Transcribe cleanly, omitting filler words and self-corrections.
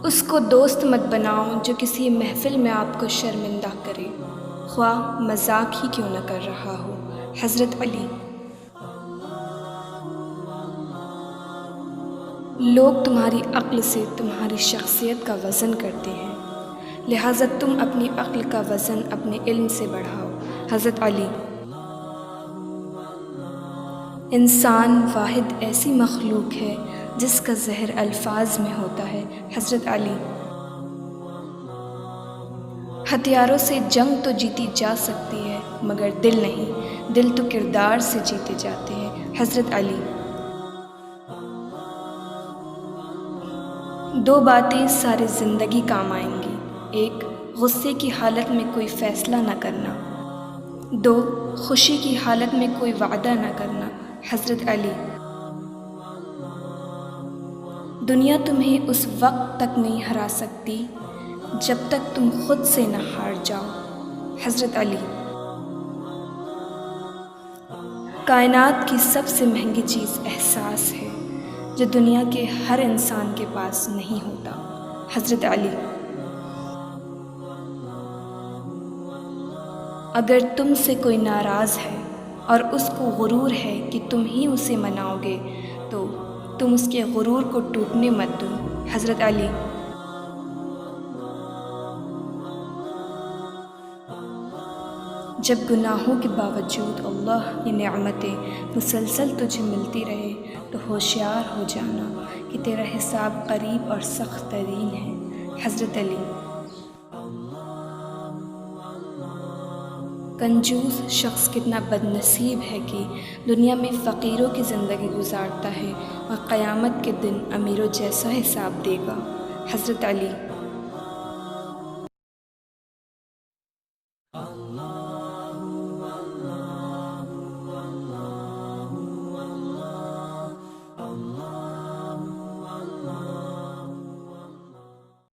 اس کو دوست مت بناؤ جو کسی محفل میں آپ کو شرمندہ کرے، خواہ مذاق ہی کیوں نہ کر رہا ہو۔ حضرت علی۔ لوگ تمہاری عقل سے تمہاری شخصیت کا وزن کرتے ہیں، لہٰذا تم اپنی عقل کا وزن اپنے علم سے بڑھاؤ۔ حضرت علی۔ انسان واحد ایسی مخلوق ہے جس کا زہر الفاظ میں ہوتا ہے۔ حضرت علی۔ ہتھیاروں سے جنگ تو جیتی جا سکتی ہے مگر دل نہیں، دل تو کردار سے جیتے جاتے ہیں۔ حضرت علی۔ دو باتیں ساری زندگی کام آئیں گی، ایک غصے کی حالت میں کوئی فیصلہ نہ کرنا، دو خوشی کی حالت میں کوئی وعدہ نہ کرنا۔ حضرت علی۔ دنیا تمہیں اس وقت تک نہیں ہرا سکتی جب تک تم خود سے نہ ہار جاؤ۔ حضرت علی۔ کائنات کی سب سے مہنگی چیز احساس ہے جو دنیا کے ہر انسان کے پاس نہیں ہوتا۔ حضرت علی۔ اگر تم سے کوئی ناراض ہے اور اس کو غرور ہے کہ تم ہی اسے مناؤ گے تو تم اس کے غرور کو ٹوٹنے مت دو۔ حضرت علی۔ جب گناہوں کے باوجود اللہ کی نعمتیں مسلسل تجھے ملتی رہے تو ہوشیار ہو جانا کہ تیرا حساب قریب اور سخت ترین ہے۔ حضرت علی۔ کنجوس شخص کتنا بد نصیب ہے کہ دنیا میں فقیروں کی زندگی گزارتا ہے اور قیامت کے دن امیروں جیسا حساب دے گا۔ حضرت علی۔